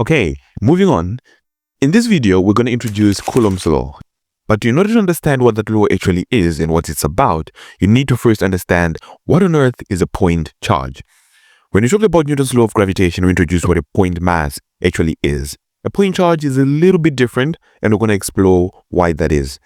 Okay, moving on. In this video, we're going to introduce Coulomb's law. But in order to understand what that law actually is and what it's about, you need to first understand what on earth is a point charge. When you talk about Newton's law of gravitation, we introduce what a point mass actually is. A point charge is a little bit different, and we're going to explore why that is.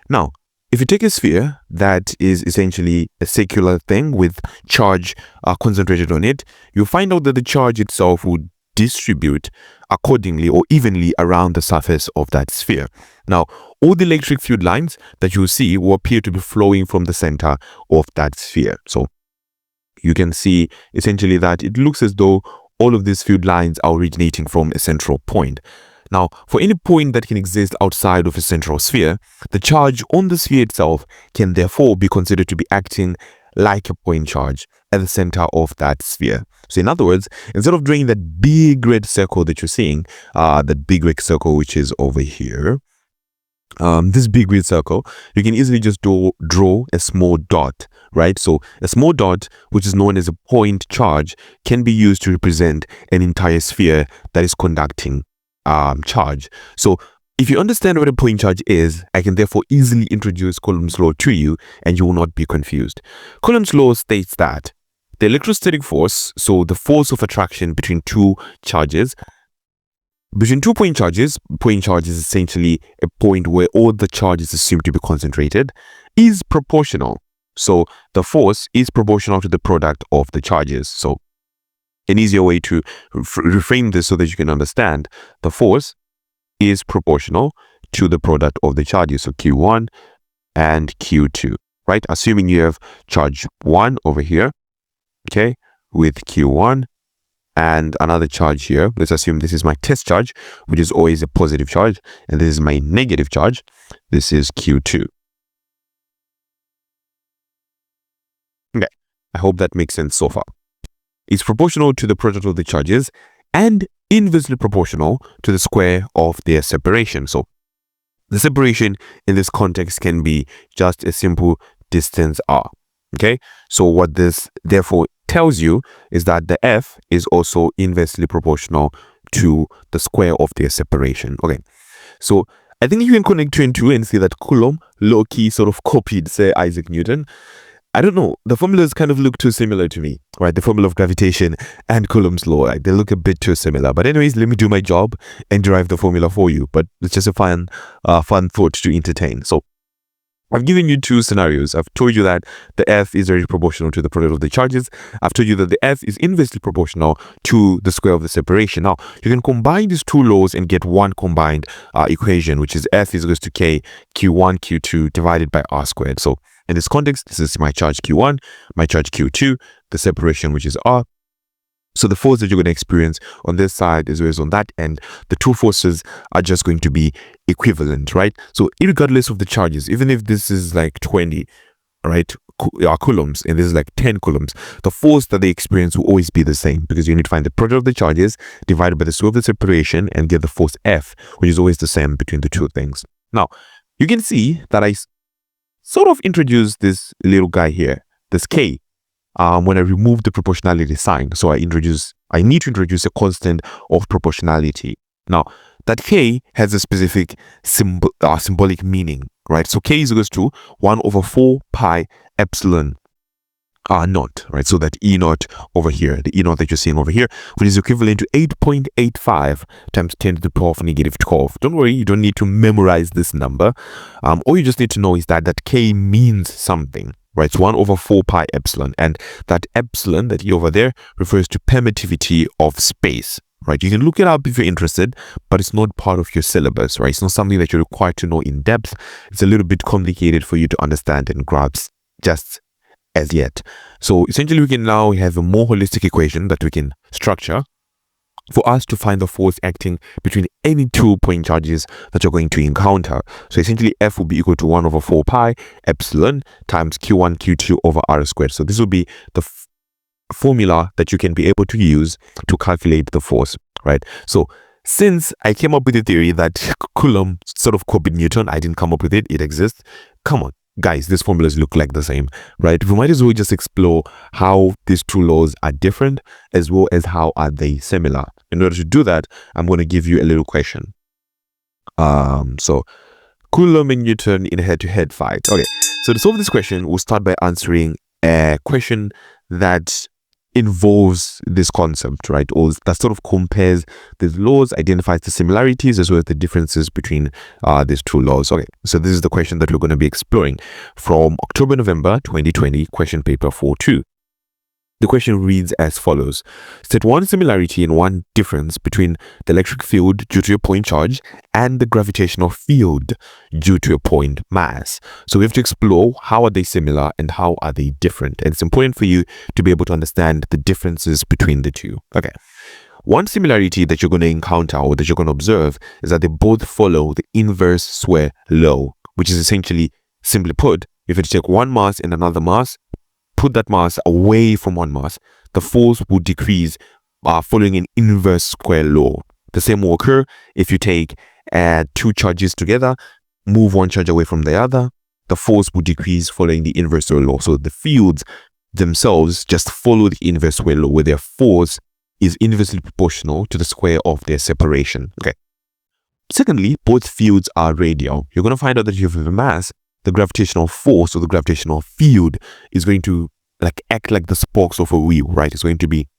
Now, if you take a sphere that is essentially a circular thing with charge concentrated on it, you'll find out that the charge itself would distribute accordingly or evenly around the surface of that sphere. Now, all the electric field lines that you see will appear to be flowing from the center of that sphere. So you can see essentially that it looks as though all of these field lines are originating from a central point. Now, for any point that can exist outside of a central sphere, the charge on the sphere itself can therefore be considered to be acting like a point charge at the center of that sphere. So in other words, instead of drawing that big red circle that you're seeing, that big red circle which is over here, this big red circle, you can easily just draw a small dot, right? So a small dot, which is known as a point charge, can be used to represent an entire sphere that is conducting charge. So if you understand what a point charge is, I can therefore easily introduce Coulomb's law to you and you will not be confused. Coulomb's law states that the electrostatic force, so the force of attraction between two charges, between two point charges is essentially a point where all the charge is assumed to be concentrated, is proportional. So the force is proportional to the product of the charges. So an easier way to reframe this so that you can understand, the force is proportional to the product of the charges, so Q1 and Q2, right? Assuming you have charge 1 over here, okay, with Q1 and another charge here. Let's assume this is my test charge, which is always a positive charge, and this is my negative charge. This is Q2. Okay, I hope that makes sense so far. It's proportional to the product of the charges and inversely proportional to the square of their separation. So the separation in this context can be just a simple distance r. Okay, so what this therefore tells you is that the F is also inversely proportional to the square of their separation. Okay, so I think you can connect 2 and 2 and see that Coulomb low-key sort of copied, say, Isaac Newton. I don't know, the formulas kind of look too similar to me, right? The formula of gravitation and Coulomb's law, right? They look a bit too similar. But anyways, let me do my job and derive the formula for you. But it's just a fun thought to entertain. So I've given you two scenarios. I've told you that the F is very proportional to the product of the charges. I've told you that the F is inversely proportional to the square of the separation. Now, you can combine these two laws and get one combined equation, which is F is equals to K Q1 Q2 divided by R squared. So in this context, this is my charge Q1, my charge Q2, the separation, which is R. So the force that you're going to experience on this side as well as on that end, the two forces are just going to be equivalent, right? So regardless of the charges, even if this is like 20, right, coulombs, and this is like 10 coulombs, the force that they experience will always be the same, because you need to find the product of the charges divided by the square of the separation and get the force F, which is always the same between the two things. Now, you can see that I sort of introduced this little guy here, this K, when I remove the proportionality sign. So I need to introduce a constant of proportionality. Now, that K has a specific symbolic meaning, right? So K is equals to 1 over 4 pi epsilon naught, right? So that E naught over here, the E naught that you're seeing over here, which is equivalent to 8.85 times 10 to the power of negative 12. Don't worry, you don't need to memorize this number. All you just need to know is that K means something, right? It's 1 over 4 pi epsilon, and that epsilon, that E over there, refers to permittivity of space, right? You can look it up if you're interested, but it's not part of your syllabus, right? It's not something that you're required to know in depth. It's a little bit complicated for you to understand and grasp just as yet. So essentially, we can now have a more holistic equation that we can structure for us to find the force acting between any 2 point charges that you're going to encounter. So essentially, F will be equal to 1 over 4 pi epsilon times Q1 Q2 over R squared. So this will be the formula that you can be able to use to calculate the force, right? So since I came up with the theory that Coulomb sort of copied Newton, I didn't come up with it, it exists. Come on, guys, these formulas look like the same, right? We might as well just explore how these two laws are different as well as how are they similar. In order to do that, I'm going to give you a little question. So Coulomb and Newton in a head-to-head fight. Okay, so to solve this question, we'll start by answering a question that involves this concept, right? Or that sort of compares these laws, identifies the similarities as well as the differences between these two laws. Okay, so this is the question that we're going to be exploring from October-November 2020, question paper 4.2. The question reads as follows. State one similarity and one difference between the electric field due to a point charge and the gravitational field due to a point mass. So we have to explore how are they similar and how are they different. And it's important for you to be able to understand the differences between the two. Okay. One similarity that you're going to encounter or that you're going to observe is that they both follow the inverse square law, which is essentially, simply put, if you take one mass and another mass, put that mass away from one mass, the force will decrease following an inverse square law. The same will occur if you take two charges together, move one charge away from the other, the force will decrease following the inverse square law. So the fields themselves just follow the inverse square law, where their force is inversely proportional to the square of their separation. Okay. Secondly, both fields are radial. You're going to find out that if you have a mass, the gravitational force or the gravitational field is going to act like the spokes of a wheel, right? It's going to be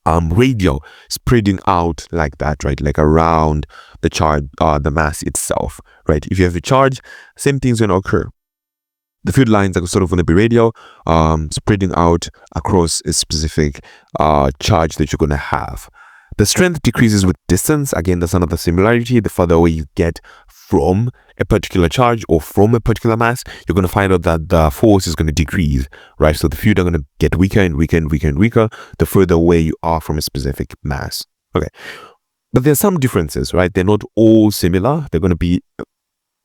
radial, spreading out like that, right? Like around the charge, the mass itself, right? If you have a charge, same thing's going to occur. The field lines are sort of going to be radial, spreading out across a specific charge that you're going to have. The strength decreases with distance. Again, that's another similarity. The further away you get from a particular charge or from a particular mass, you're going to find out that the force is going to decrease, right? So the field are going to get weaker and weaker and weaker and weaker the further away you are from a specific mass. Okay. But there's some differences, right? They're not all similar. They're going to be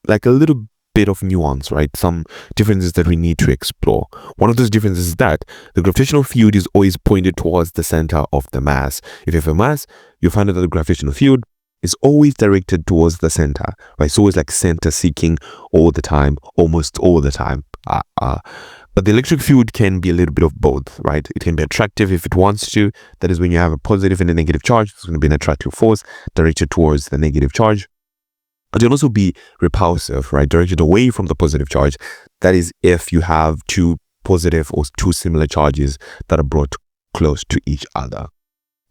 like a little bit of nuance, right? Some differences that we need to explore. One of those differences is that the gravitational field is always pointed towards the center of the mass. If you have a mass, you'll find out that the gravitational field is always directed towards the center, right? It's always like center seeking all the time, almost all the time. But the electric field can be a little bit of both, right? It can be attractive if it wants to. That is when you have a positive and a negative charge. It's going to be an attractive force directed towards the negative charge. It can also be repulsive, right? Directed away from the positive charge. That is if you have two positive or two similar charges that are brought close to each other.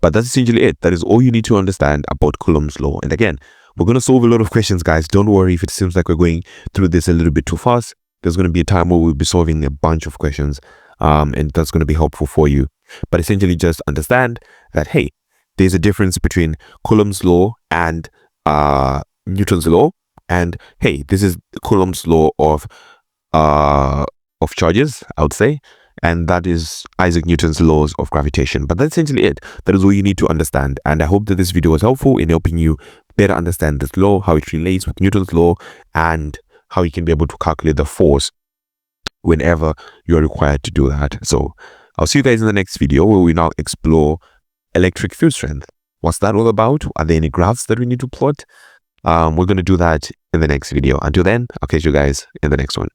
But that's essentially it. That is all you need to understand about Coulomb's law. And again, we're going to solve a lot of questions, guys. Don't worry if it seems like we're going through this a little bit too fast. There's going to be a time where we'll be solving a bunch of questions, and that's going to be helpful for you. But essentially just understand that, hey, there's a difference between Coulomb's law and Newton's law. And hey, this is Coulomb's law of charges, I would say. And that is Isaac Newton's laws of gravitation. But that's essentially it. That is all you need to understand. And I hope that this video was helpful in helping you better understand this law, how it relates with Newton's law, and how you can be able to calculate the force whenever you're required to do that. So I'll see you guys in the next video where we now explore electric field strength. What's that all about? Are there any graphs that we need to plot? We're going to do that in the next video. Until then, I'll catch you guys in the next one.